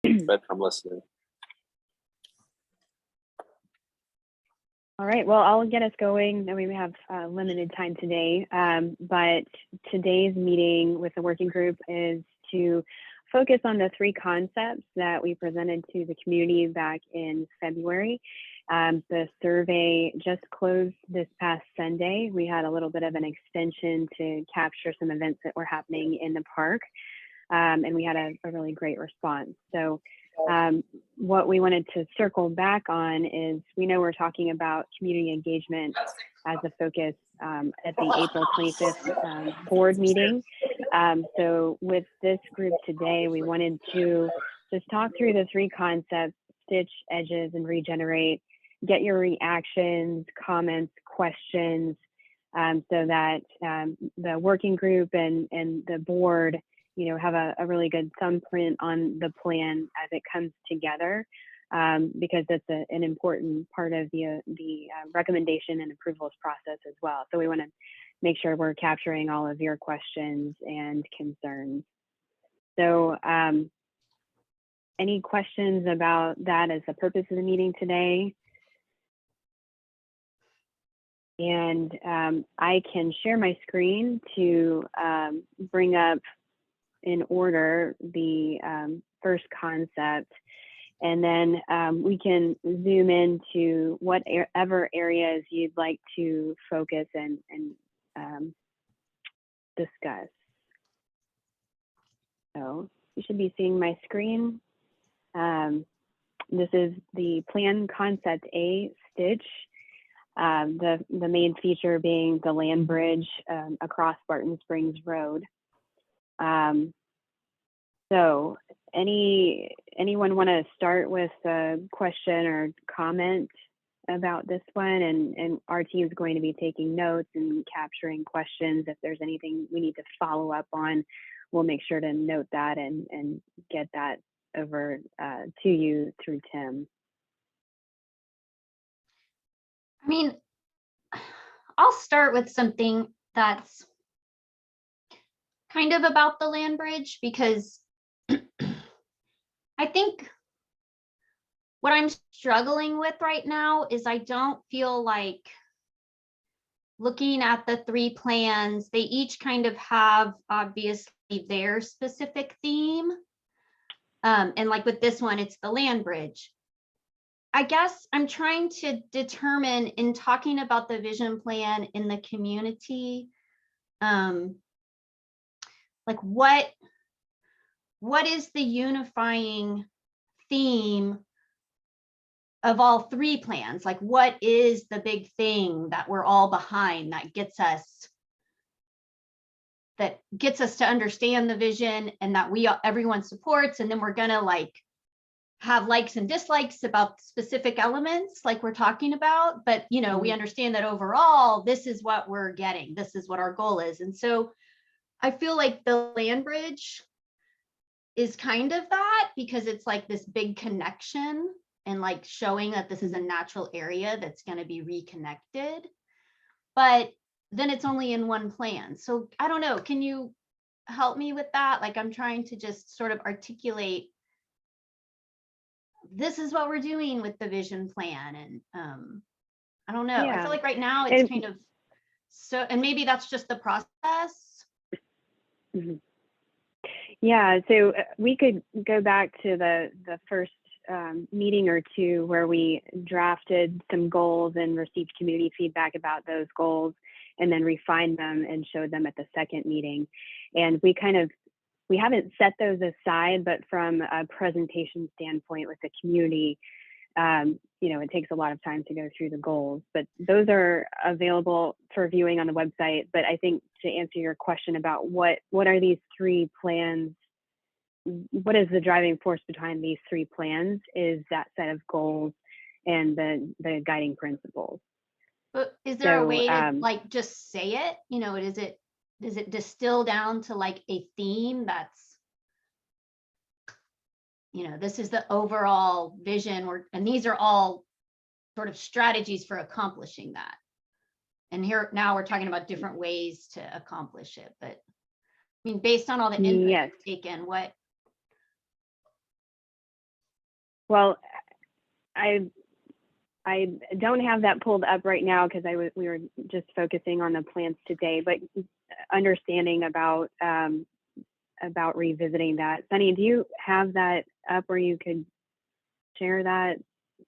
but I'm listening. All right, well, I'll get us going. I mean, we have limited time today, but today's meeting with the working group is to focus on the 3 concepts that we presented to the community back in February. The survey just closed this past Sunday. We had a little bit of an extension to capture some events that were happening in the park, and we had a really great response. So what we wanted to circle back on is, we know we're talking about community engagement as a focus at the April 25th board meeting. So with this group today, we wanted to just talk through the 3 concepts: stitch, edges, and regenerate, get your reactions, comments, questions, so that the working group and the board, you know, have a really good thumbprint on the plan as it comes together, because that's an important part of the recommendation and approvals process as well. So we want to make sure we're capturing all of your questions and concerns. So any questions about that as the purpose of the meeting today? And I can share my screen to bring up in order the first concept, and then we can zoom into whatever areas you'd like to focus and discuss. So you should be seeing my screen. This is the plan concept A, stitch. The main feature being the land bridge across Barton Springs Road. So anyone want to start with a question or comment about this one? And our team is going to be taking notes and capturing questions. If there's anything we need to follow up on, we'll make sure to note that and get that over to you through Tim. I mean, I'll start with something that's kind of about the land bridge, because I think what I'm struggling with right now is I don't feel like, looking at the 3 plans, they each kind of have obviously their specific theme. And like with this one, it's the land bridge. I guess I'm trying to determine, in talking about the vision plan in the community, like what is the unifying theme of all 3 plans? Like, what is the big thing that we're all behind that gets us to understand the vision, and that everyone supports, and then we're gonna like have likes and dislikes about specific elements like we're talking about, but you know, we understand that overall this is what we're getting, this is what our goal is. And so I feel like the land bridge is kind of that, because it's like this big connection and like showing that this is a natural area that's going to be reconnected, but then it's only in 1 plan. So I don't know, can you help me with that? Like, I'm trying to just sort of articulate, this is what we're doing with the vision plan. And I don't know, I feel like right now it's kind of so, and maybe that's just the process. Mm-hmm. Yeah, so we could go back to the first meeting or 2 where we drafted some goals and received community feedback about those goals, and then refined them and showed them at the second meeting. And we haven't set those aside, but from a presentation standpoint with the community, you know, it takes a lot of time to go through the goals, but those are available for viewing on the website. But I think, to answer your question about what are these 3 plans, what is the driving force behind these 3 plans, is that set of goals and the guiding principles. But is there a way to like just say it? You know, does it distill down to like a theme that's, you know, this is the overall vision, and these are all sort of strategies for accomplishing that. And here now we're talking about different ways to accomplish it. But I mean, based on all the input you've taken, Well, I don't have that pulled up right now because we were just focusing on the plans today, but understanding about revisiting that. Sunny, do you have that up where you could share that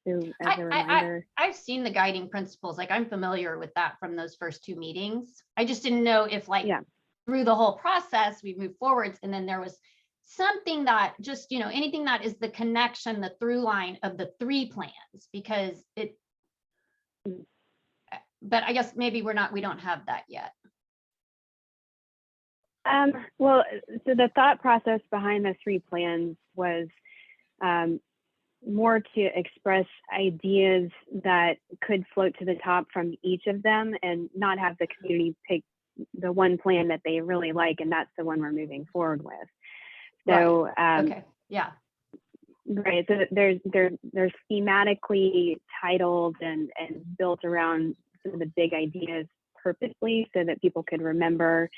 as a reminder? I've seen the guiding principles. Like I'm familiar with that from those first 2 meetings. I just didn't know if through the whole process, we moved forwards and then there was something that just, anything that is the connection, the through line of the 3 plans, because but I guess maybe we don't have that yet. Well, so the thought process behind the 3 plans was more to express ideas that could float to the top from each of them and not have the community pick the one plan that they really like, and that's the one we're moving forward with. So, okay, yeah. Right, so they're thematically titled and built around some of the big ideas purposely so that people could remember,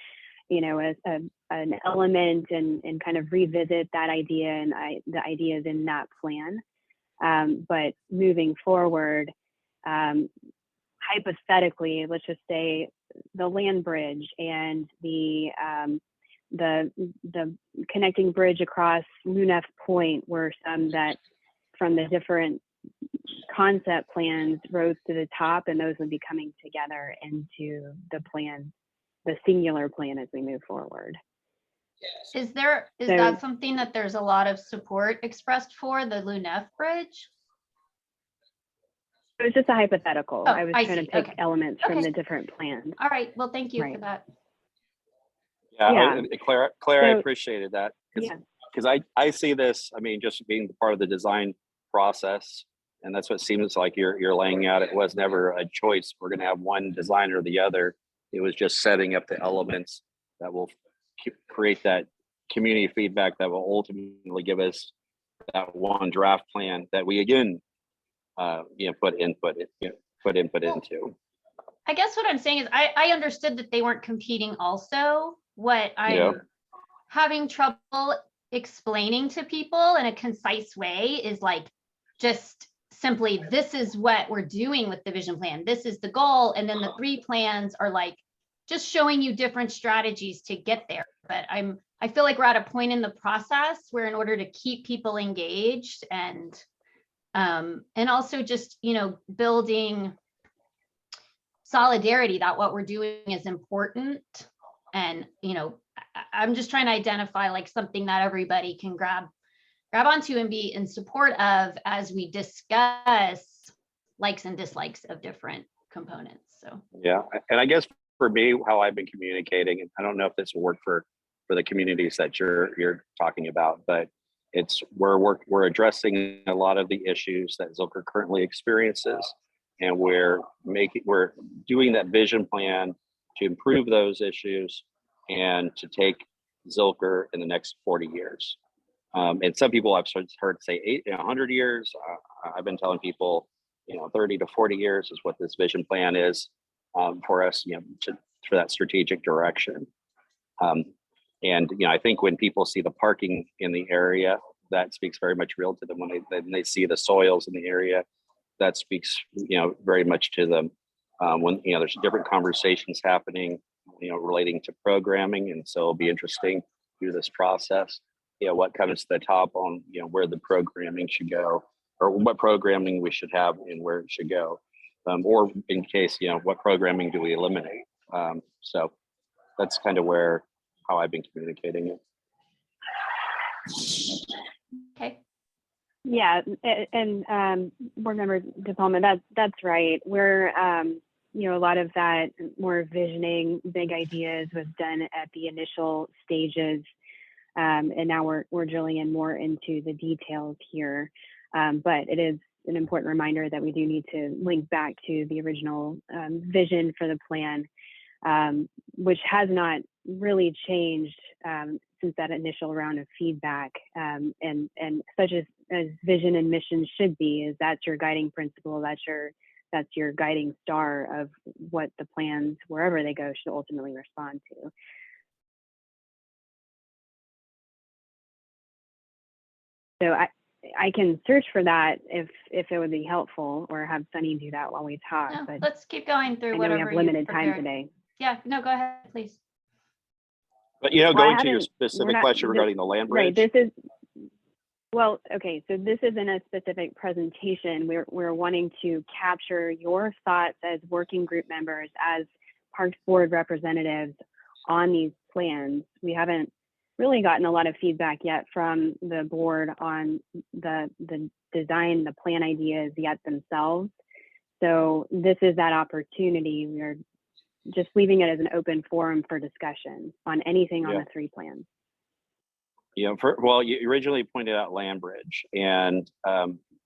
as an element and kind of revisit that idea and the ideas in that plan. But moving forward, hypothetically, let's just say the land bridge and the connecting bridge across Lunef Point were some that from the different concept plans rose to the top, and those would be coming together into the plan, the singular plan as we move forward. Is that something that there's a lot of support expressed for, the Lunef Bridge? It was just a hypothetical. I was trying to pick elements from the different plans. All right, well, thank you for that. Yeah. Claire, I appreciated that because I see this, just being part of the design process, and that's what seems like you're laying out. It was never a choice. We're going to have one design or the other. It was just setting up the elements that will create that community feedback that will ultimately give us that one draft plan that we again, put input into. I guess what I'm saying is I understood that they weren't competing also. What I'm having trouble explaining to people in a concise way is just simply, this is what we're doing with the vision plan. This is the goal. And then the 3 plans are just showing you different strategies to get there. But I feel like we're at a point in the process where in order to keep people engaged and also just, building solidarity that what we're doing is important. And, I'm just trying to identify something that everybody can grab onto and be in support of as we discuss likes and dislikes of different components. So, yeah. And I guess for me, how I've been communicating, and I don't know if this will work for the communities that you're talking about, but we're addressing a lot of the issues that Zilker currently experiences. And we're doing that vision plan to improve those issues and to take Zilker in the next 40 years. And some people I've heard say 100 years. I've been telling people, 30 to 40 years is what this vision plan is for us, for that strategic direction. And I think when people see the parking in the area, that speaks very much real to them. When they see the soils in the area, that speaks, very much to them. When there's different conversations happening, relating to programming, and so it'll be interesting through this process. What comes to the top on where the programming should go, or what programming we should have and where it should go, or in case what programming do we eliminate. So that's kind of how I've been communicating it. Okay. Yeah, and board member DePalma, that's right. We're a lot of that more visioning, big ideas was done at the initial stages, and now we're drilling in more into the details here. But it is an important reminder that we do need to link back to the original vision for the plan, which has not really changed since that initial round of feedback, and such as vision and mission should be, is that's your guiding principle, that's your guiding star of what the plans, wherever they go, should ultimately respond to. So I can search for that if it would be helpful, or have Sunny do that while we talk. No, But let's keep going through I know we whatever have you limited time prepared. today. Yeah, no, go ahead, please. But, you know, Well, I going to your haven't- we're specific not- question regarding the land bridge. Right. This is, well, okay. So this isn't a specific presentation. We're wanting to capture your thoughts as working group members, as Parks Board representatives on these plans. We haven't really gotten a lot of feedback yet from the board on the design, the plan ideas yet themselves. So this is that opportunity. We are just leaving it as an open forum for discussion on anything on Yeah. the 3 plans. You know, well, you originally pointed out land bridge, and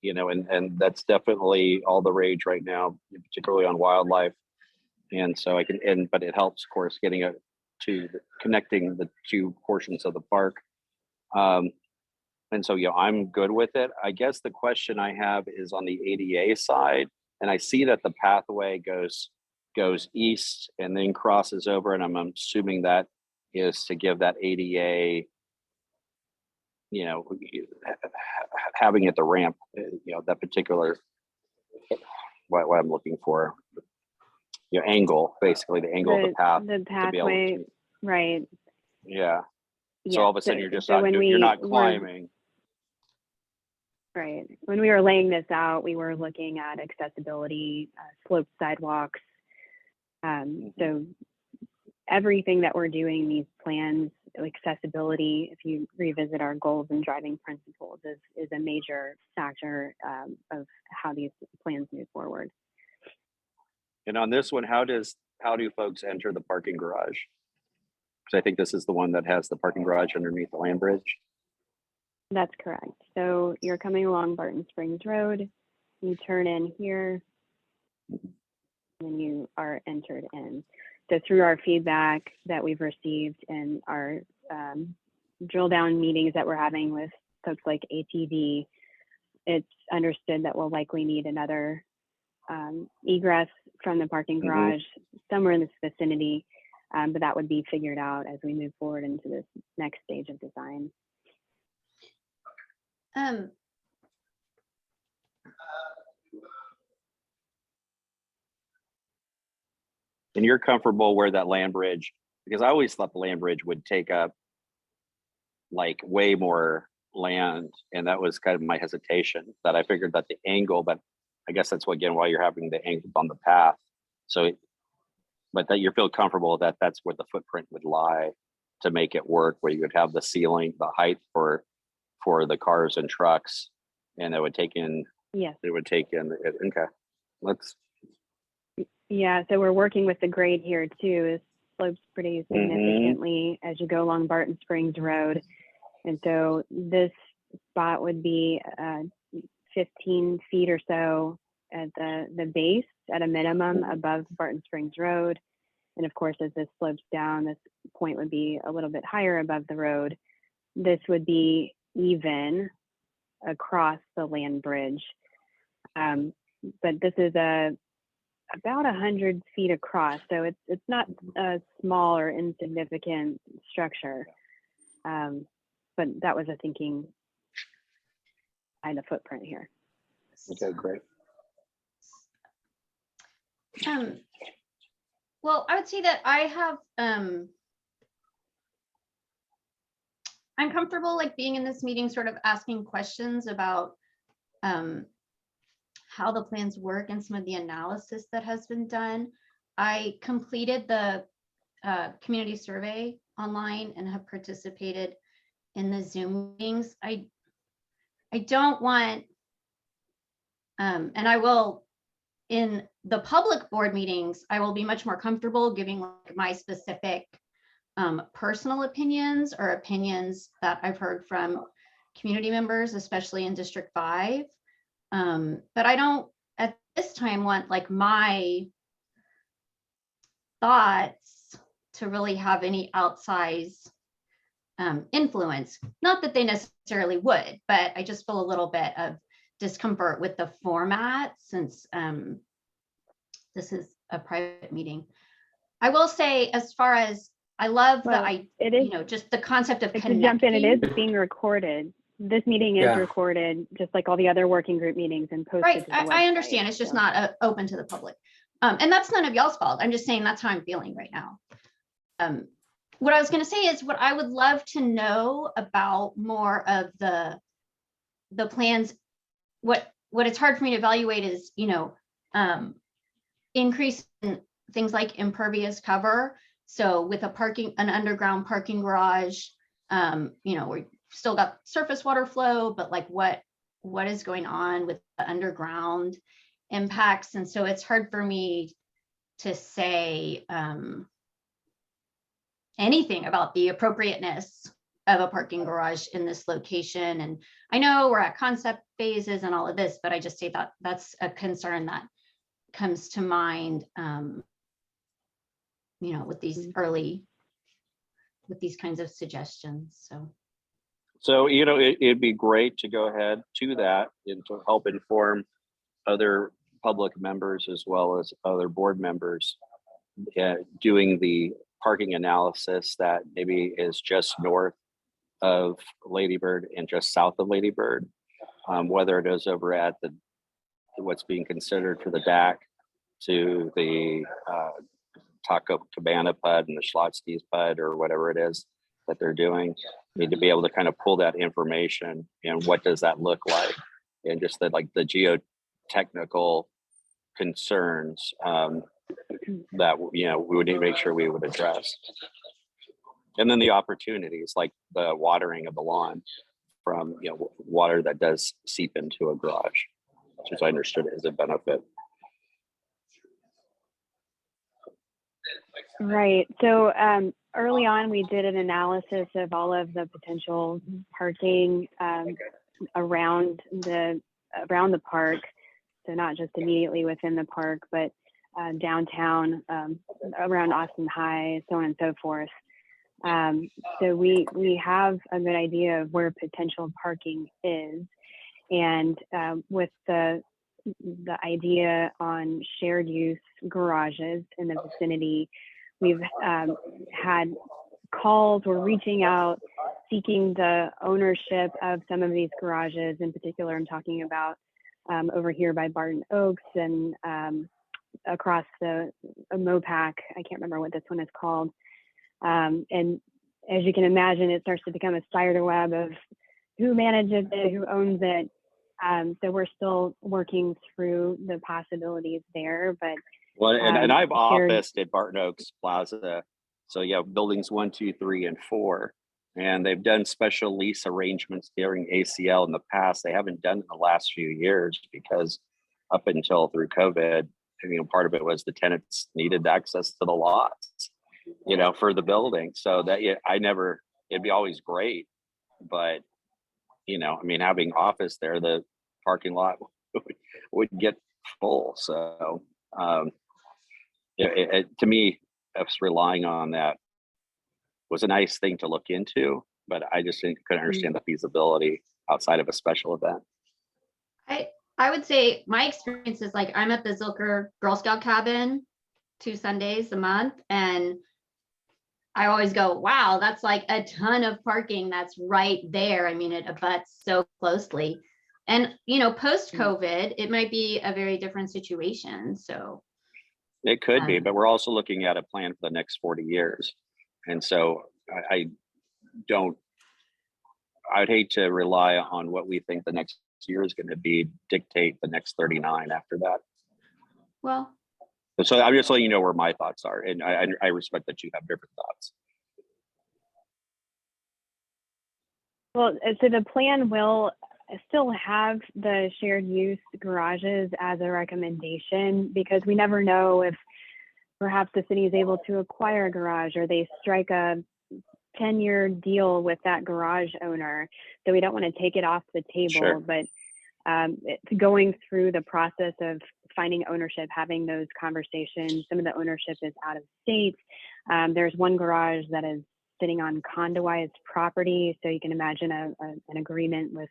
you know, and that's definitely all the rage right now, particularly on wildlife. And so but it helps, of course, getting connecting the 2 portions of the park. And so, yeah, I'm good with it. I guess the question I have is on the ADA side, and I see that the pathway goes east and then crosses over, and I'm assuming that is to give that ADA, you know, having it the ramp, you know, that particular, what I'm looking for, you know, angle, basically the angle of the path. The to be able pathway, to- right. Yeah. Yes. So all of a sudden you're just so not, when you're not were- climbing. Right. When we were laying this out, we were looking at accessibility, sloped sidewalks. So everything that we're doing, these plans, accessibility, if you revisit our goals and driving principles, is a major factor of how these plans move forward. And on this one, how do folks enter the parking garage? Because I think this is the one that has the parking garage underneath the land bridge. That's correct. So you're coming along Barton Springs Road, you turn in here, and you are entered in. So through our feedback that we've received and our drill down meetings that we're having with folks like ATV, it's understood that we'll likely need another egress from the parking garage somewhere in this vicinity, but that would be figured out as we move forward into this next stage of design. And you're comfortable where that land bridge, because I always thought the land bridge would take up like way more land, and that was kind of my hesitation, that I figured that the angle, but I guess that's again why you're having the angle on the path. So, but that you feel comfortable that that's where the footprint would lie to make it work, where you would have the ceiling, the height for the cars and trucks, and it would take in. Yes. It would take in. Okay, let's. Yeah, so we're working with the grade here too. It slopes pretty significantly as you go along Barton Springs Road. And so this spot would be 15 feet or so at the base at a minimum above Barton Springs Road. And of course, as this slopes down, this point would be a little bit higher above the road. This would be even across the land bridge. But this is about 100 feet across, so it's not a small or insignificant structure, but that was a thinking behind the footprint here. Okay, great. Well, I would say that I have I'm comfortable like being in this meeting, sort of asking questions about how the plans work and some of the analysis that has been done. I completed the community survey online and have participated in the Zoom meetings. I don't want, and I will, in the public board meetings, I will be much more comfortable giving like my specific personal opinions or opinions that I've heard from community members, especially in District 5. But I don't at this time want like my thoughts to really have any outsized influence. Not that they necessarily would, but I just feel a little bit of discomfort with the format since this is a private meeting. I will say, as far as I love Well, the it is, just the concept of to connecting. jump in, it is being recorded. this meeting is Yeah. recorded, just like all the other working group meetings, and posted Right, to the I website. understand. It's just So- not open to the public. And that's none of y'all's fault. I'm just saying that's how I'm feeling right now. What I was gonna say is what I would love to know about more of the plans. What it's hard for me to evaluate is, increase in things like impervious cover. So with an underground parking garage, we still got surface water flow, but like what is going on with the underground impacts? And so it's hard for me to say anything about the appropriateness of a parking garage in this location. And I know we're at concept phases and all of this, but I just say that that's a concern that comes to mind, with these kinds of suggestions. So, it'd be great to go ahead to that and to help inform other public members as well as other board members doing the parking analysis that maybe is just north of Lady Bird and just south of Lady Bird, whether it is over at what's being considered for the DAC to the Taco Cabana PUD and the Schlotzky's PUD or whatever it is that they're doing. Need to be able to kind of pull that information and what does that look like, and just the geotechnical concerns that we would need to make sure we would address, and then the opportunities like the watering of the lawn from water that does seep into a garage, which as I understood is a benefit. Right. So early on, we did an analysis of all of the potential parking around the park. So not just immediately within the park, but downtown, around Austin High, so on and so forth. So we have a good idea of where potential parking is, and with the idea on shared use garages in the vicinity, we've had calls. We're reaching out, seeking the ownership of some of these garages. In particular, I'm talking about over here by Barton Oaks and across the Mopac. I can't remember what this one is called. And as you can imagine, it starts to become a spider web of who manages it, who owns it. So we're still working through the possibilities there, but Well, and I've shared- officed at Barton Oaks Plaza. So yeah, buildings 1, 2, 3, and 4. And they've done special lease arrangements during ACL in the past. They haven't done it in the last few years because up until through COVID, part of it was the tenants needed access to the lots, for the building. So that it'd be always great. But, having office there, the parking lot would get full. So to me, us relying on that was a nice thing to look into, but I just couldn't understand the feasibility outside of a special event. I would say my experience is like I'm at the Zilker Girl Scout cabin 2 Sundays a month, and I always go, wow, that's like a ton of parking that's right there. I mean, it abuts so closely. And, post-COVID, it might be a very different situation. So it could be, but we're also looking at a plan for the next 40 years. And so I'd hate to rely on what we think the next year is going to be, dictate the next 39 after that. Well, so I'm just letting you know where my thoughts are. And I respect that you have different thoughts. Well, so the plan will still have the shared use garages as a recommendation, because we never know if perhaps the city is able to acquire a garage or they strike a 10-year deal with that garage owner. So we don't want to take it off the table, Sure. But it's going through the process of finding ownership, having those conversations. Some of the ownership is out of state. There's one garage that is sitting on condoized property. So you can imagine an agreement with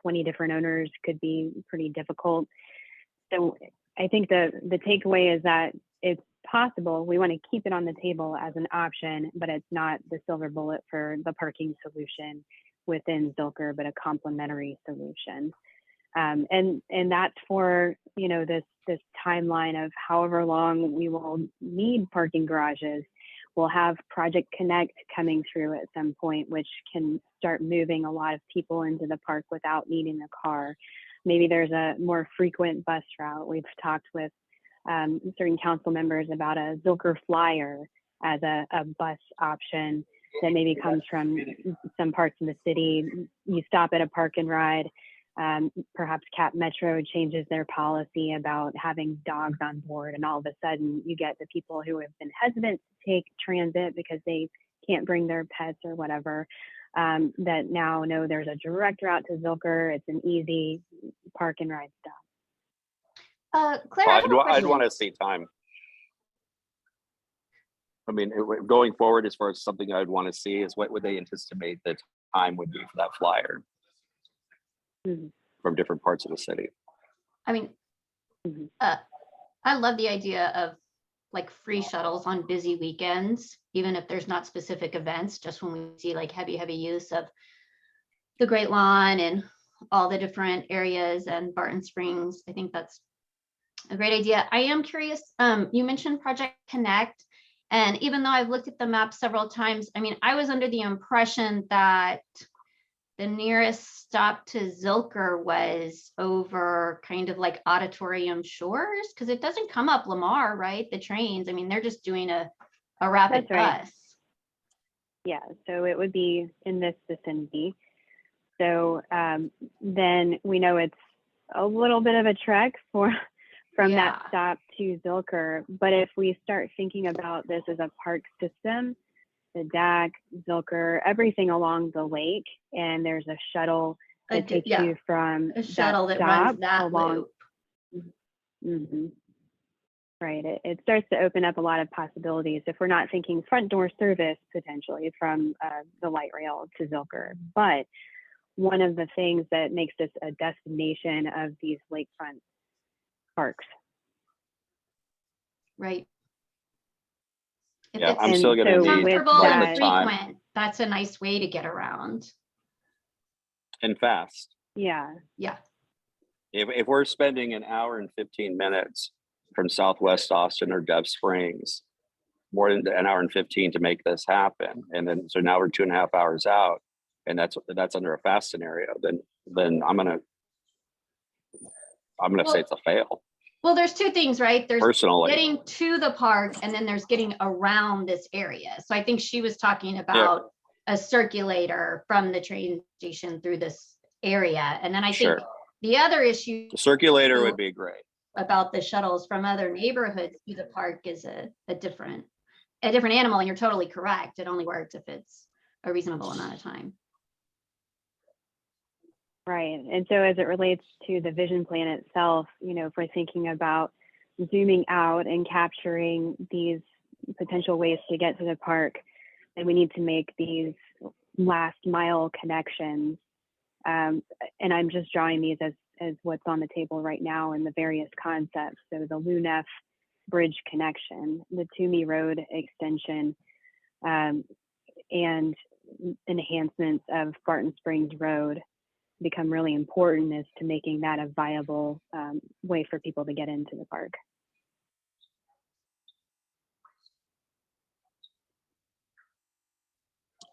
20 different owners could be pretty difficult. So I think the takeaway is that it's possible. We want to keep it on the table as an option, but it's not the silver bullet for the parking solution. within Zilker, but a complementary solution. And that's for, you know, this timeline of however long we will need parking garages. We'll have Project Connect coming through at some point, which can start moving a lot of people into the park without needing a car. Maybe there's a more frequent bus route. We've talked with certain council members about a Zilker Flyer as a bus option that maybe comes from some parts of the city. You stop at a park and ride. Perhaps Cap Metro changes their policy about having dogs on board, and all of a sudden you get the people who have been hesitant to take transit because they can't bring their pets or whatever, that now know there's a direct route to Zilker. It's an easy park and ride stop. Claire, I have a I'd question. want to see time. I mean, going forward, as far as something I'd want to see is what would they anticipate the time would be for that flyer from different parts of the city. I mean, I love the idea of like free shuttles on busy weekends, even if there's not specific events, just when we see like heavy use of the Great Lawn and all the different areas and Barton Springs. I think that's a great idea. I am curious, you mentioned Project Connect, and even though I've looked at the map several times, I mean, I was under the impression that the nearest stop to Zilker was over kind of like Auditorium Shores, because it doesn't come up Lamar, right? The trains, I mean, they're just doing a rapid That's right. bus. Yeah, so it would be in this vicinity. So then we know it's a little bit of a trek from that stop to Zilker. But if we start thinking about this as a park system, the DAC, Zilker, everything along the lake, and there's a shuttle that takes you from a shuttle that stop runs that along. loop. Right, it starts to open up a lot of possibilities if we're not thinking front door service potentially from the light rail to Zilker. But one of the things that makes this a destination of these lakefront parks. Right. If Yeah, it's I'm still going to need comfortable and the time frequent, that's a nice way to get around. and fast. Yeah. If we're spending an hour and 15 minutes from Southwest Austin or Dove Springs, more than an hour and 15 to make this happen, and then so now we're 2.5 hours out, and that's under a fast scenario, then I'm gonna say it's a fail. Well, there's two things, right? There's personally getting to the park, and then there's getting around this area. So I think she was talking about a circulator from the train station through this area. And then I think the other issue, the circulator would be great, about the shuttles from other neighborhoods to the park is a different animal. And you're totally correct. It only works if it's a reasonable amount of time. Right. And so as it relates to the vision plan itself, you know, if we're thinking about zooming out and capturing these potential ways to get to the park, then we need to make these last mile connections. And I'm just drawing these as what's on the table right now in the various concepts. So the Lunef Bridge connection, the Toomey Road extension, and enhancements of Barton Springs Road become really important as to making that a viable way for people to get into the park.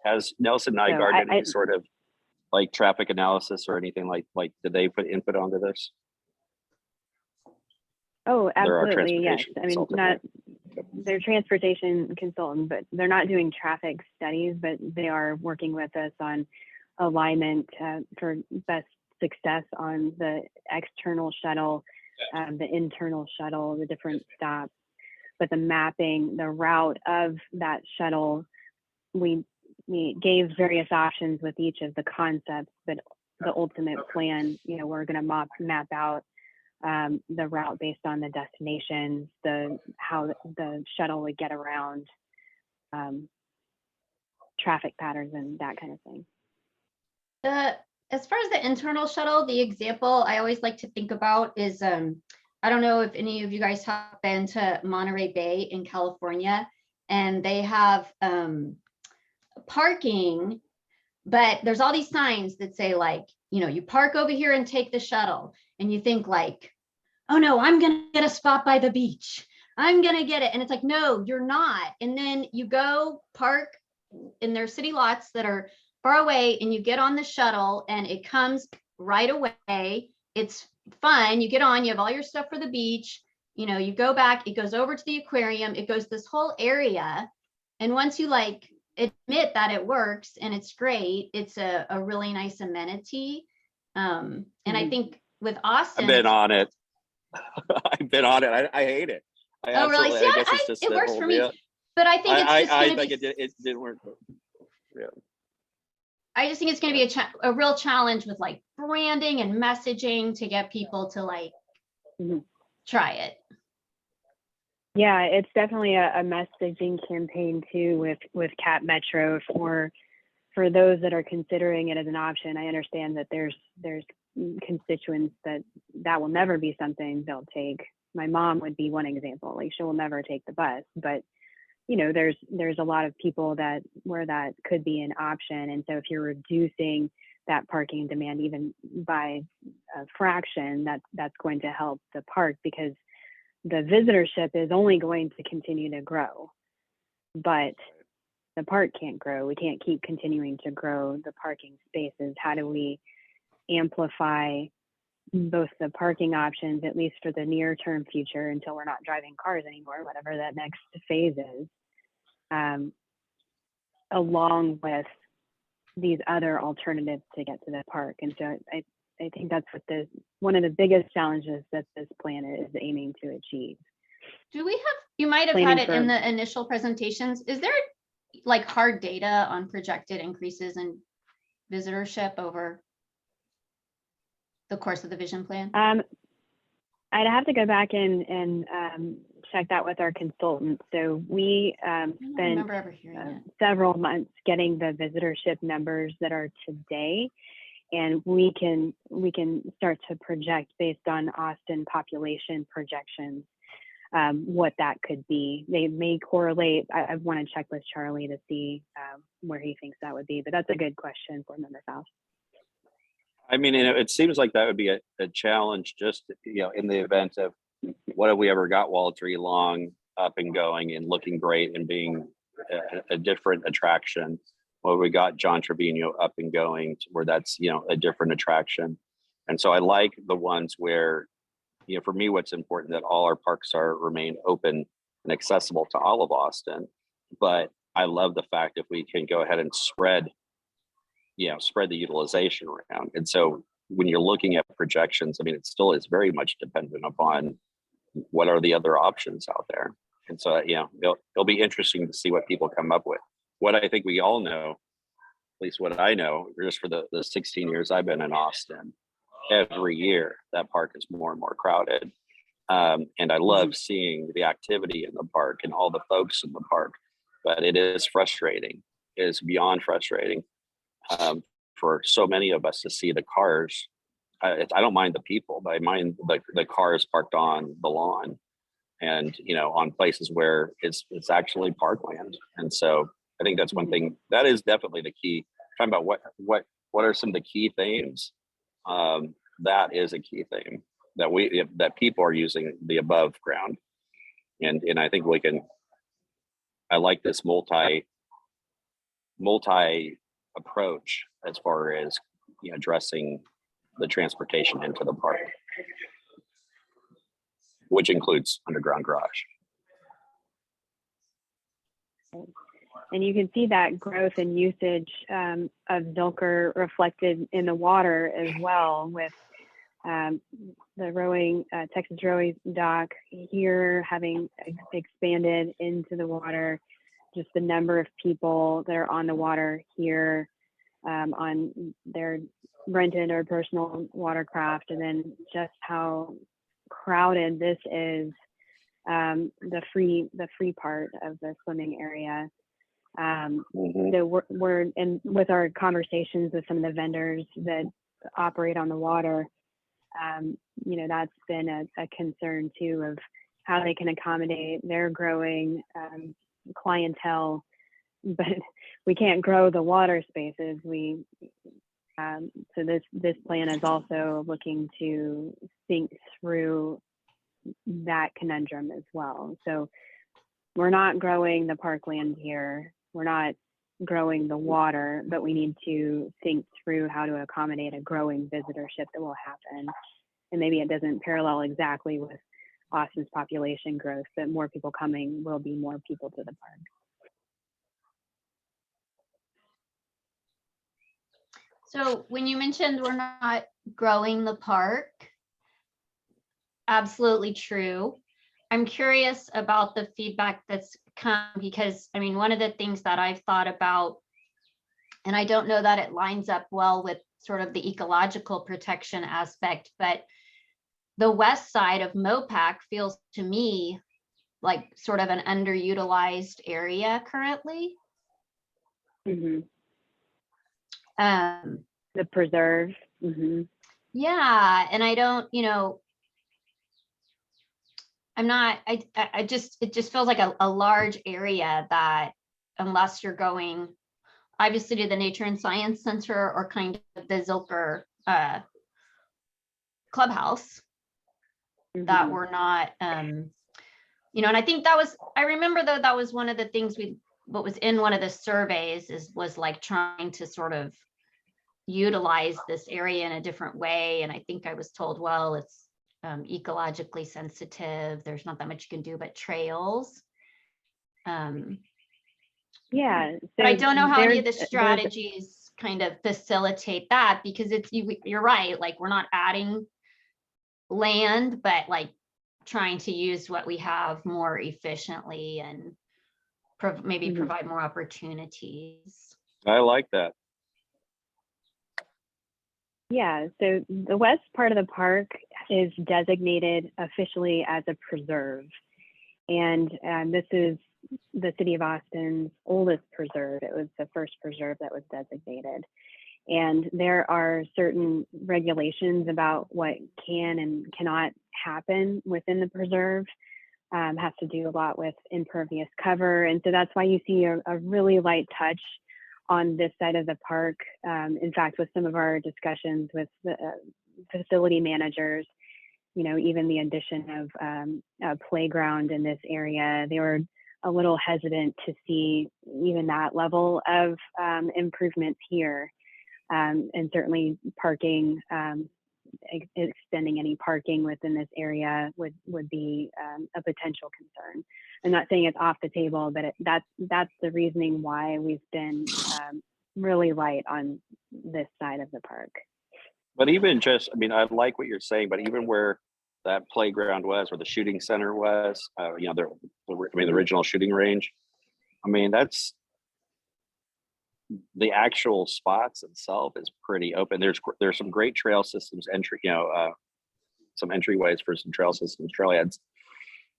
Has Nelson Nygaard did any sort of like traffic analysis or anything like did they put input onto this? Oh, absolutely, yes. I mean, Consultant. they're transportation consultant, but they're not doing traffic studies, but they are working with us on alignment for best success on the external shuttle, the internal shuttle, the different stops. But the mapping, the route of that shuttle, we gave various options with each of the concepts, but the ultimate plan, you know, we're going to map out the route based on the destinations, how the shuttle would get around, traffic patterns and that kind of thing. As far as the internal shuttle, the example I always like to think about is, I don't know if any of you guys have been to Monterey Bay in California, and they have parking But there's all these signs that say like, you park over here and take the shuttle. And you think like, oh no, I'm going to get a spot by the beach. I'm going to get it. And it's like, no, you're not. And then you go park in their city lots that are far away and you get on the shuttle and it comes right away. It's fun. You get on, you have all your stuff for the beach. You go back, it goes over to the aquarium. It goes this whole area. And once you like admit that it works and it's great, it's a really nice amenity. And I think with Austin, I've been on it. I've been on it. I hate it. Oh, really? See, I guess it's just it the works whole for me, deal. but I think it's just I going to think be. it didn't work. Yeah. I just think it's going to be a real challenge with like branding and messaging to get people to like try it. Yeah, it's definitely a messaging campaign too with Cap Metro for those that are considering it as an option. I understand that there's constituents that will never be something they'll take. My mom would be one example. Like she will never take the bus, but there's a lot of people where that could be an option. And so if you're reducing that parking demand even by a fraction, that's going to help the park, because the visitorship is only going to continue to grow, but the park can't grow. We can't keep continuing to grow the parking spaces. How do we amplify both the parking options, at least for the near term future, until we're not driving cars anymore, whatever that next phase is, along with these other alternatives to get to the park. And so I think that's what one of the biggest challenges that this plan is aiming to achieve. You might have had it in the initial presentations. Is there like hard data on projected increases in visitorship over the course of the vision plan? I'd have to go back and check that with our consultant. So we spent several months getting the visitorship numbers that are today, and we can start to project based on Austin population projections what that could be. They may correlate. I want to check with Charlie to see where he thinks that would be, but that's a good question for Member House. I mean, it seems like that would be a challenge, just in the event of what have we ever got Wall Tree Long up and going and looking great and being a different attraction. Well, we got John Trevino up and going to where that's a different attraction, and so I like the ones where for me, what's important that all our parks remain open and accessible to all of Austin. But I love the fact if we can go ahead and spread the utilization around. And so when you're looking at projections, I mean, it still is very much dependent upon what are the other options out there. And so, it'll be interesting to see what people come up with. What I think we all know, at least what I know, just for the 16 years I've been in Austin, every year that park is more and more crowded. And I love seeing the activity in the park and all the folks in the park, but it is frustrating. It is beyond frustrating. For so many of us to see the cars. I don't mind the people, but I mind the cars parked on the lawn and on places where it's actually parkland. And so I think that's one thing that is definitely the key. Talking about what are some of the key themes, that is a key theme that people are using the above ground, and I think I like this multi approach as far as addressing the transportation into the park, which includes underground garage. And you can see that growth and usage of Zilker reflected in the water as well, with the rowing, Texas rowing dock here having expanded into the water. Just the number of people that are on the water here on their rented or personal watercraft, and then just how crowded this is, the free part of the swimming area. So we're in with our conversations with some of the vendors that operate on the water. That's been a concern too, of how they can accommodate their growing clientele, but we can't grow the water spaces. So this plan is also looking to think through that conundrum as well. So we're not growing the parkland here. We're not growing the water, but we need to think through how to accommodate a growing visitorship that will happen. And maybe it doesn't parallel exactly with Austin's population growth, but more people coming will be more people to the park. So when you mentioned we're not growing the park, absolutely true. I'm curious about the feedback that's come, because I mean, one of the things that I've thought about, and I don't know that it lines up well with sort of the ecological protection aspect, but the west side of Mopac feels to me like sort of an underutilized area currently. Mm-hmm. Um, The preserve. Mm-hmm. yeah, and I don't, you know, I'm not, I just, it just feels like a large area that unless you're going obviously to the Nature and Science Center or kind of the Zilker clubhouse, that Mm-hmm. we're not, you know, and I think that was, I remember though, that was one of the things what was in one of the surveys was like trying to sort of utilize this area in a different way. And I think I was told, well, it's ecologically sensitive. There's not that much you can do but trails. Yeah. But I don't know how any of the there's strategies kind of facilitate that, because it's, you're right, like we're not adding land, but like trying to use what we have more efficiently and maybe Mhm. provide more opportunities. I like that. Yeah, so the west part of the park is designated officially as a preserve. And this is the city of Austin's oldest preserve. It was the first preserve that was designated. And there are certain regulations about what can and cannot happen within the preserve. Has to do a lot with impervious cover. And so that's why you see a really light touch on this side of the park. In fact, with some of our discussions with the facility managers, you know, even the addition of a playground in this area, they were a little hesitant to see even that level of improvements here. And certainly parking, extending any parking within this area would be a potential concern. I'm not saying it's off the table, but that's the reasoning why we've been really light on this side of the park. But even just, I mean, I like what you're saying, but even where that playground was, where the shooting center was, you know, the original shooting range, I mean, that's the actual spots itself is pretty open. There's some great trail systems, some entryways for some trail systems, trailheads,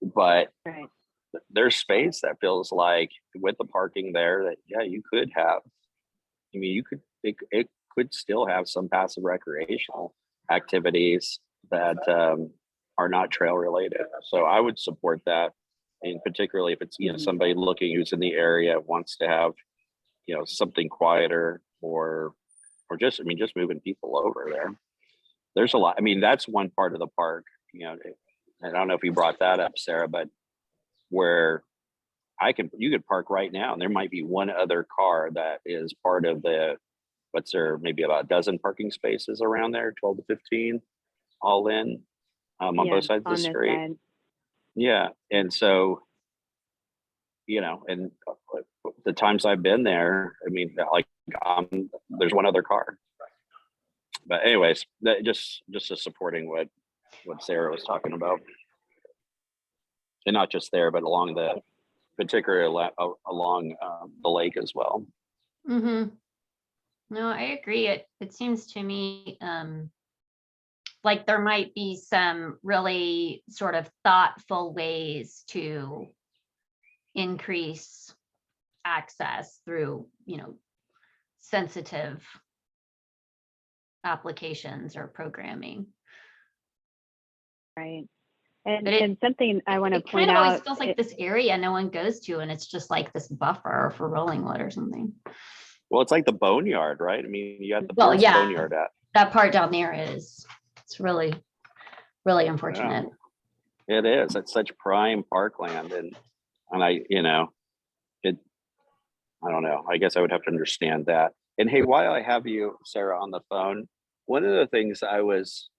but Right. there's space that feels like with the parking there that, yeah, you could have, I mean, it could still have some passive recreational activities that are not trail related. So I would support that. And particularly if it's, you know, somebody looking who's in the area wants to have, you know, something quieter or just, I mean, just moving people over there. There's a lot. I mean, that's one part of the park, you know, and I don't know if you brought that up, Sarah, but where you could park right now and there might be one other car that is part of what's there, maybe about a dozen parking spaces around there, 12 to 15 all in, on both sides of the street. Side. Yeah. And so, you know, and the times I've been there, I mean, like, there's one other car. But anyways, that just supporting what Sarah was talking about, and not just there, but along particularly along the lake as well. Mm-hmm. No, I agree. It seems to me like there might be some really sort of thoughtful ways to increase access through, you know, sensitive applications or programming. Right. And, But and something I want to It kind point of always out, feels like this area no one goes to, and it's just like this buffer for rolling wood or something. Well, it's like the boneyard, right? I mean, you got the Well, where's the yeah. boneyard at? That part down there it's really, really Yeah, unfortunate. it is. It's such prime parkland, and I, it. I don't know. I guess I would have to understand that. And hey, while I have you, Sarah, on the phone, one of the things I was,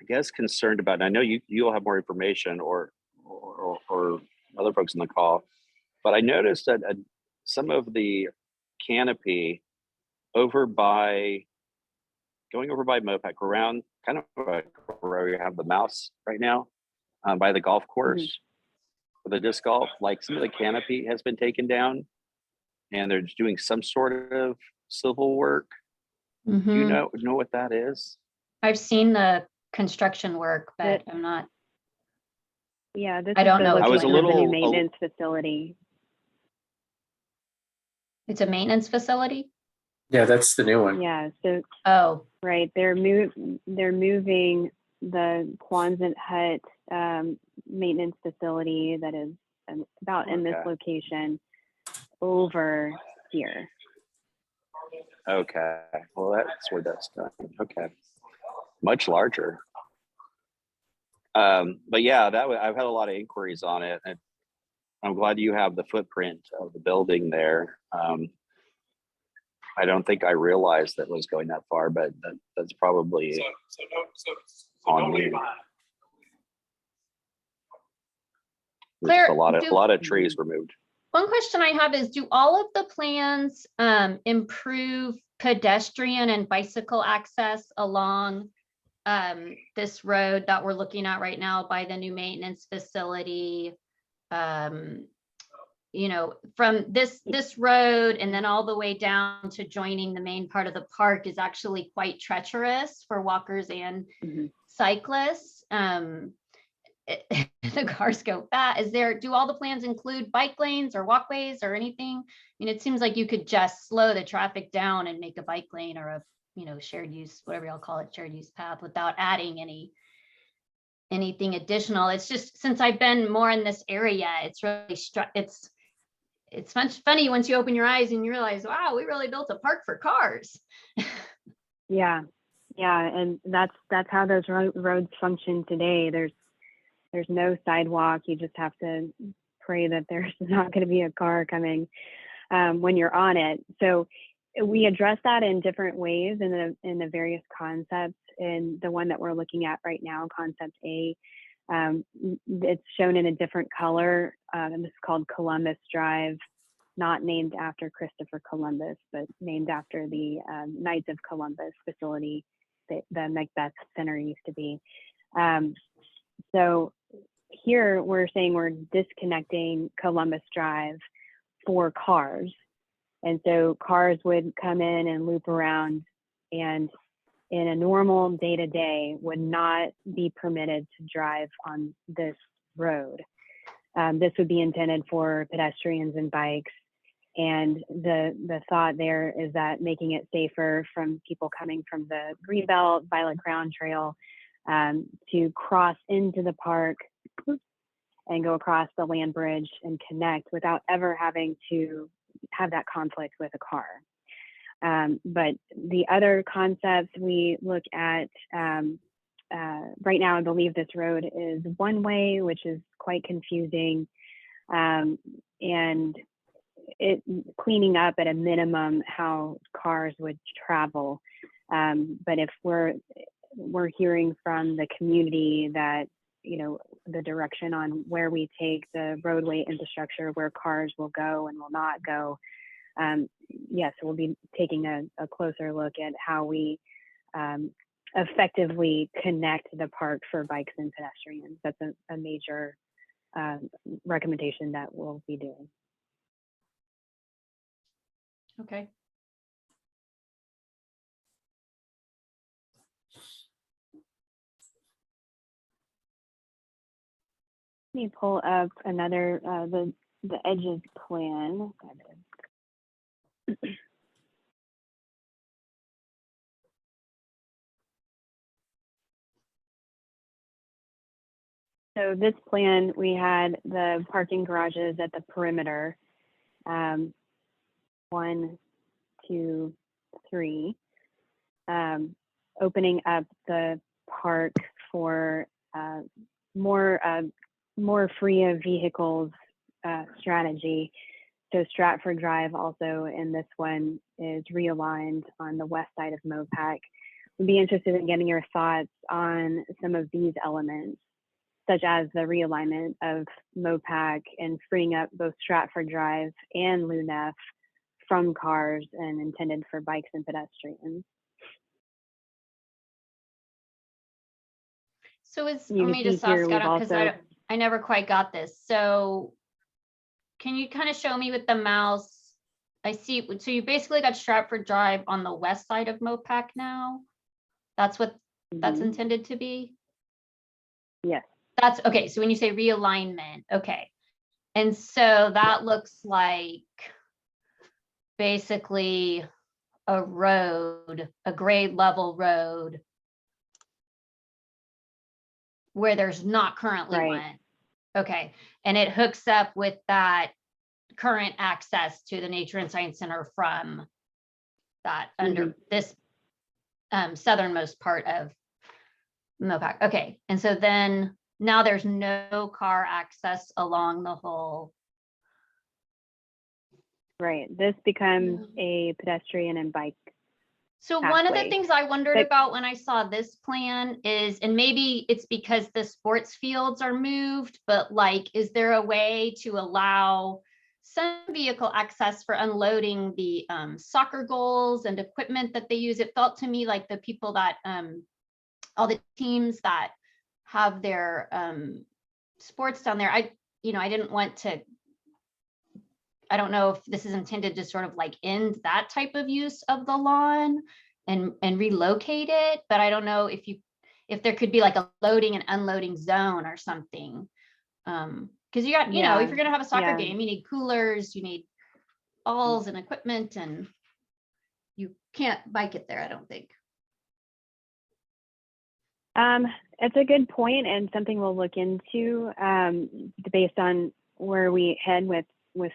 I guess, concerned about, and I know you'll have more information, or other folks on the call, but I noticed that some of the canopy over by going over by Mopac around kind of like where you have the mouse right now, by the golf course for the disc golf, like some of the canopy has been taken down and they're just doing some sort of civil work. Do you Mhm. know what that is? I've seen the construction work, but That- I'm not, yeah, this I is don't the know. I was a location of the new little, maintenance facility. it's a maintenance facility? Yeah, that's the new one. Yeah, so Oh, right, they're moving the Quonset hut maintenance facility that is about in this Okay. location over here. okay. Well, that's where that's done. Okay. Much larger. But yeah, I've had a lot of inquiries on it, and I'm glad you have the footprint of the building there. I don't think I realized that it was going that far, but that's probably on me. There's just Claire, a lot of trees removed. one question I have is, do all of the plans improve pedestrian and bicycle access along this road that we're looking at right now by the new maintenance facility? From this road and then all the way down to joining the main part of the park is actually quite treacherous for walkers and cyclists. The cars go fast. Do all the plans include bike lanes or walkways or anything? I mean, it seems like you could just slow the traffic down and make a bike lane or a shared use, whatever y'all call it, shared use path, without adding anything additional. It's just, since I've been more in this area, it's really it's funny once you open your eyes and you realize, wow, we really built a park for cars. Yeah, and that's how those roads function today. There's no sidewalk. You just have to pray that there's not going to be a car coming when you're on it. So we address that in different ways in the various concepts. In the one that we're looking at right now, concept A, it's shown in a different color, and this is called Columbus Drive, not named after Christopher Columbus, but named after the Knights of Columbus facility that the Macbeth Center used to be. So here we're saying we're disconnecting Columbus Drive for cars. And so cars would come in and loop around, and in a normal day-to-day would not be permitted to drive on this road. This would be intended for pedestrians and bikes. And the thought there is that making it safer from people coming from the Greenbelt, Violet Ground Trail, to cross into the park and go across the land bridge and connect without ever having to have that conflict with a car. But the other concepts we look at right now, I believe this road is one way, which is quite confusing, and it cleaning up at a minimum how cars would travel. But if we're hearing from the community that, the direction on where we take the roadway infrastructure, where cars will go and will not go, yes, we'll be taking a closer look at how we effectively connect the park for bikes and pedestrians. That's a major recommendation that we'll be doing. Okay. Let me pull up another, the edges plan. So this plan, we had the parking garages at the perimeter, 1, 2, 3, opening up the park for more free of vehicles strategy. So Stratford Drive also in this one is realigned on the west side of MOPAC. We'd be interested in getting your thoughts on some of these elements, such as the realignment of MOPAC and freeing up both Stratford Drive and Lunef from cars and intended for bikes and pedestrians. So let You me can just see here, ask, we've because also, I never quite got this. So can you kind of show me with the mouse? I see, so you basically got Stratford Drive on the west side of MOPAC now? That's what that's Mhm. intended to be? Yes. That's okay. So when you say realignment, okay. And so that looks like basically a road, a grade level road where there's not currently Right. one. Okay. And it hooks up with that current access to the Nature and Science Center from that under this southernmost part of MOPAC. Okay. And so then now there's no car access along the whole. Right. This becomes a pedestrian and bike. So one of the Pathway. things I wondered But- about when I saw this plan is, and maybe it's because the sports fields are moved, but like, is there a way to allow some vehicle access for unloading the soccer goals and equipment that they use? It felt to me like the people that, all the teams that have their sports down there, I didn't want to, I don't know if this is intended to sort of like end that type of use of the lawn and relocate it, but I don't know if there could be like a loading and unloading zone or something. Because you got, if Yeah, you're gonna have a soccer yeah. game, you need coolers, you need balls and equipment, and you can't bike it there, I don't think. It's a good point and something we'll look into based on where we head with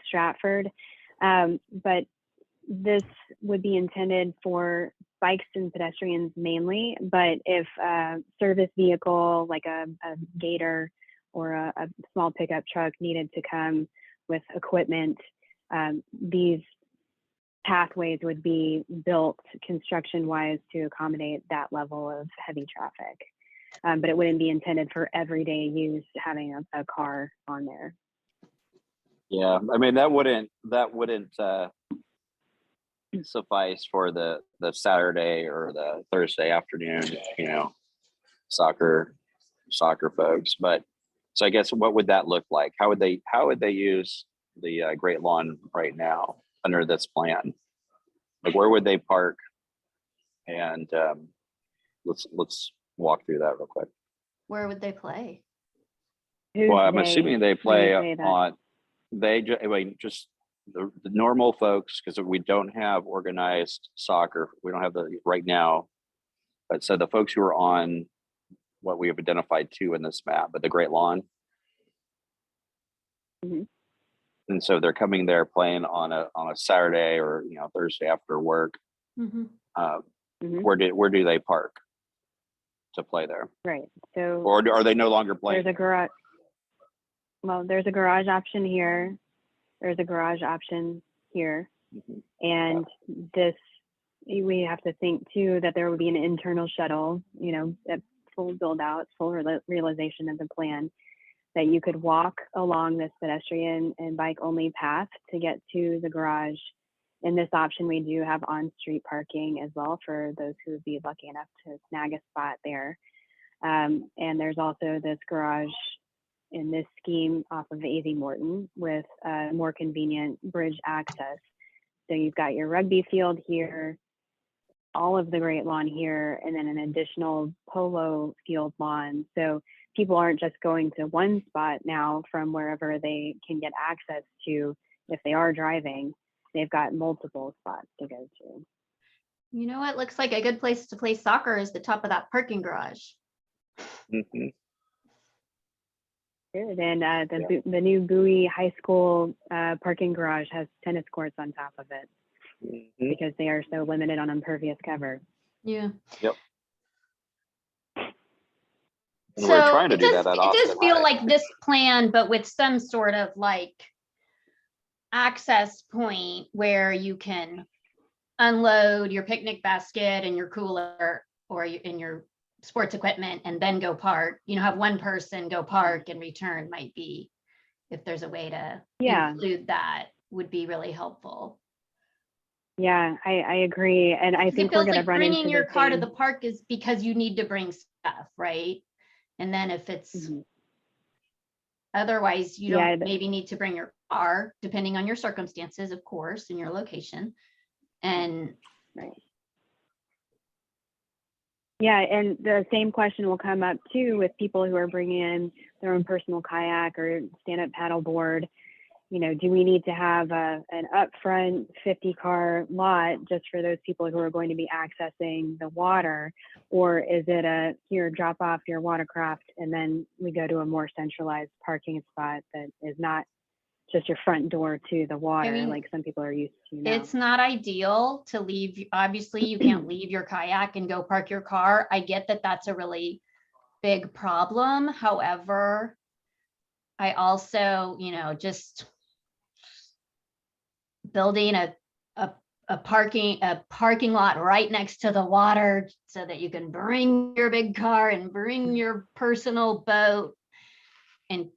Stratford. But this would be intended for bikes and pedestrians mainly, but if a service vehicle like a gator or a small pickup truck needed to come with equipment, these pathways would be built construction-wise to accommodate that level of heavy traffic. But it wouldn't be intended for everyday use, having a car on there. Yeah, I mean that wouldn't suffice for the Saturday or the Thursday afternoon, soccer folks. But so I guess what would that look like? How would they use the Great Lawn right now under this plan? Like where would they park? And let's walk through that real quick. Where would they play? Well, I'm assuming they play say that? on just the normal folks, because we don't have organized soccer. We don't have the right now. But so the folks who are on what we have identified two in this map, but the Great Lawn. Mhm. And so they're coming there playing on a Saturday or Thursday after work. Mhm. Mhm. Where do they park to play there? Right. So Or are they no longer playing? there's a garage. Well, there's a garage option here. There's a garage option here. Mhm. And this, we have to think too that there would be an internal shuttle, at full build out, full realization of the plan, that you could walk along this pedestrian and bike only path to get to the garage. In this option, we do have on-street parking as well for those who would be lucky enough to snag a spot there. And there's also this garage in this scheme off of AV Morton with more convenient bridge access. So you've got your rugby field here, all of the Great Lawn here, and then an additional polo field lawn. So people aren't just going to one spot now from wherever they can get access to. If they are driving, they've got multiple spots to go to. You know what looks like a good place to play soccer is the top of that parking garage. Mhm. Good. And the new Bowie High School parking garage has tennis courts on top of it because they are so limited on impervious cover. Yeah. Yep. And So we're trying to it do does, that at it does Austin feel High. like this plan, but with some sort of like access point where you can unload your picnic basket and your cooler in your sports equipment and then go park, have one person go park and return might be, if there's a way to include that, would be really helpful. Yeah, I agree. And I think we're going to run into bringing your car to same... the park is because you need to bring stuff, right? And then if it's otherwise, you don't maybe need to bring your car, depending on your circumstances, of course, and your location. And right. Yeah, and the same question will come up too with people who are bringing in their own personal kayak or stand-up paddleboard. Do we need to have an upfront 50-car lot just for those people who are going to be accessing the water? Or is it here, drop off your watercraft, and then we go to a more centralized parking spot that is not just your front door to the water, like some people are used to now? It's not ideal to leave. Obviously, you can't leave your kayak and go park your car. I get that that's a really big problem. However, I also, just building a parking lot right next to the water so that you can bring your big car and bring your personal boat, and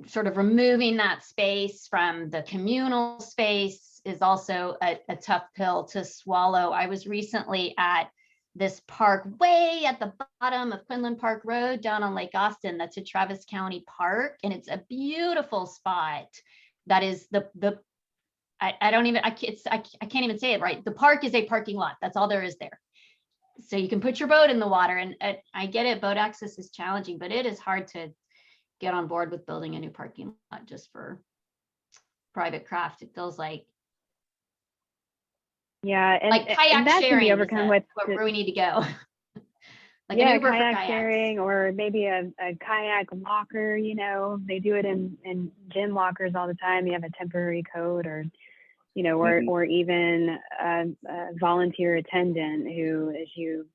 sort of removing that space from the communal space is also a tough pill to swallow. I was recently at this park way at the bottom of Quinlan Park Road down on Lake Austin. That's a Travis County park, and it's a beautiful spot. That is I can't even say it right. The park is a parking lot. That's all there is there. So you can put your boat in the water, and I get it. Boat access is challenging, but it is hard to get on board with building a new parking lot just for private craft. It feels like, and like kayak and that sharing can be overcome with where we need to go. Like kayak sharing, or maybe a kayak locker. They do it in gym lockers all the time. You have a temporary code, or or even a volunteer attendant who, as you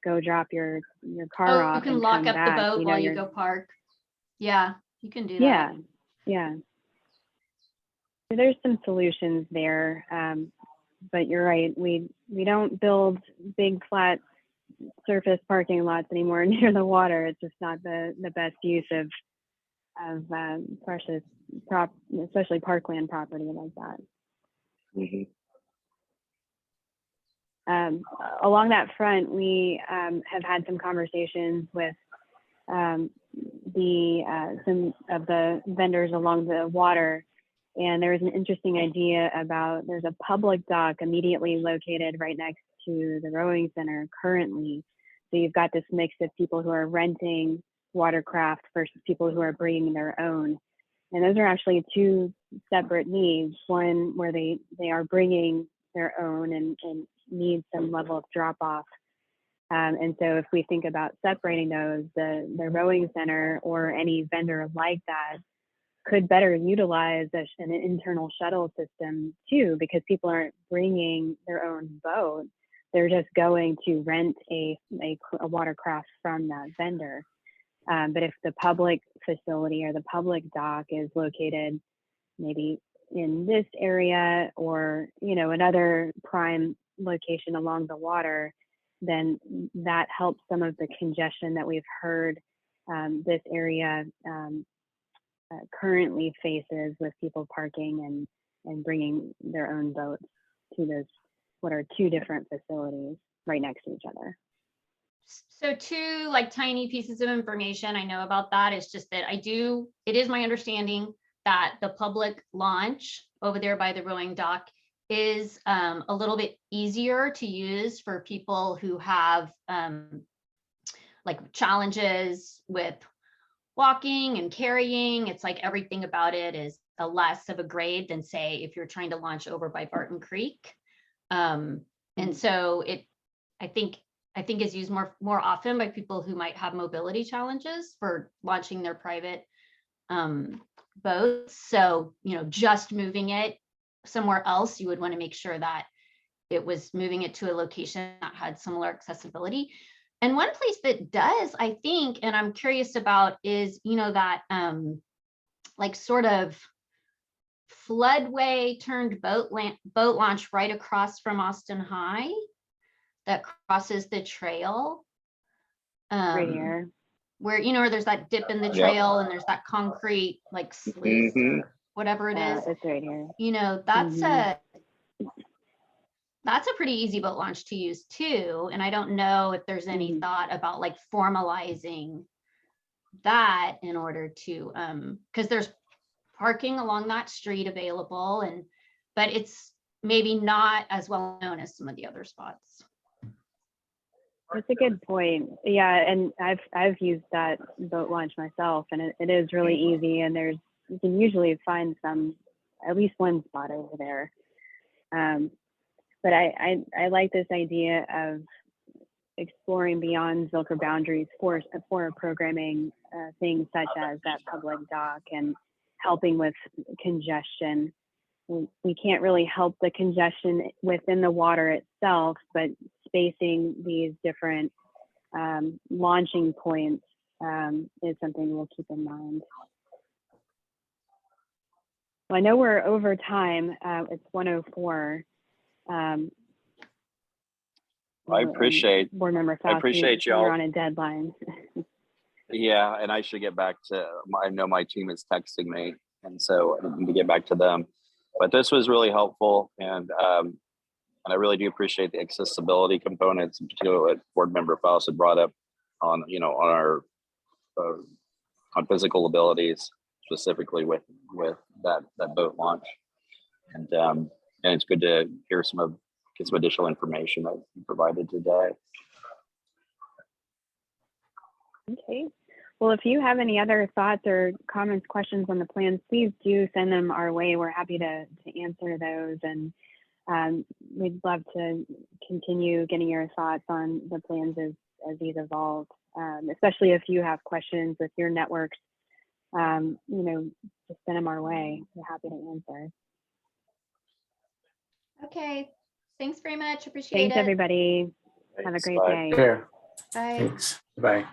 go drop your car off, you can and lock come up back, the boat while you go park. Yeah, you can do that. Yeah. So there's some solutions there, but you're right. We don't build big flat surface parking lots anymore near the water. It's just not the best use of precious especially parkland property like that. Along that front, we have had some conversations with some of the vendors along the water, and there was an interesting idea about there's a public dock immediately located right next to the rowing center currently. So you've got this mix of people who are renting watercraft versus people who are bringing their own. And those are actually two separate needs. One where they are bringing their own and need some level of drop off. And so if we think about separating those, the rowing center or any vendor like that could better utilize an internal shuttle system too, because people aren't bringing their own boat. They're just going to rent a watercraft from that vendor. But if the public facility or the public dock is located maybe in this area or, another prime location along the water, then that helps some of the congestion that we've heard this area currently faces with people parking and bringing their own boats to those, what are two different facilities right next to each other. So two like tiny pieces of information I know about that is just that it is my understanding that the public launch over there by the rowing dock is a little bit easier to use for people who have like challenges with walking and carrying. It's like everything about it is a less of a grade than, say, if you're trying to launch over by Barton Creek. And so I think is used more often by people who might have mobility challenges for launching their private boats. So, just moving it somewhere else, you would want to make sure that it was moving it to a location that had similar accessibility. And one place that does, I think, and I'm curious about is, that like sort of floodway turned boat launch right across from Austin High that crosses the trail. Right here. Where, where there's that dip in the trail and there's that concrete like sluice or whatever it is. It's right here. That's a pretty easy boat launch to use too. And I don't know if there's any thought about like formalizing that in order to, because there's parking along that street available, but it's maybe not as well known as some of the other spots. That's a good point. Yeah, and I've used that boat launch myself, and it is really easy. And you can usually find at least one spot over there. But I like this idea of exploring beyond Zilker boundaries for programming things such as that public dock and helping with congestion. We can't really help the congestion within the water itself, but spacing these different launching points is something we'll keep in mind. Well, I know we're over time. It's 1:04. I appreciate board member Faust, I appreciate y'all. You're on a deadline. Yeah, and I should get back to. I know my team is texting me, and so I need to get back to them. But this was really helpful, and I really do appreciate the accessibility components, in particular what board member Faust had brought up on on our on physical abilities, specifically with that boat launch, and it's good to hear get some additional information that you provided today. Okay. Well, if you have any other thoughts or comments, questions on the plans, please do send them our way. We're happy to answer those, and we'd love to continue getting your thoughts on the plans as these evolve, especially if you have questions with your networks. Just send them our way. We're happy to answer. Okay. Thanks very much. Appreciate it. Thanks, everybody. Have a great day. Sure. Bye. Thanks. Bye.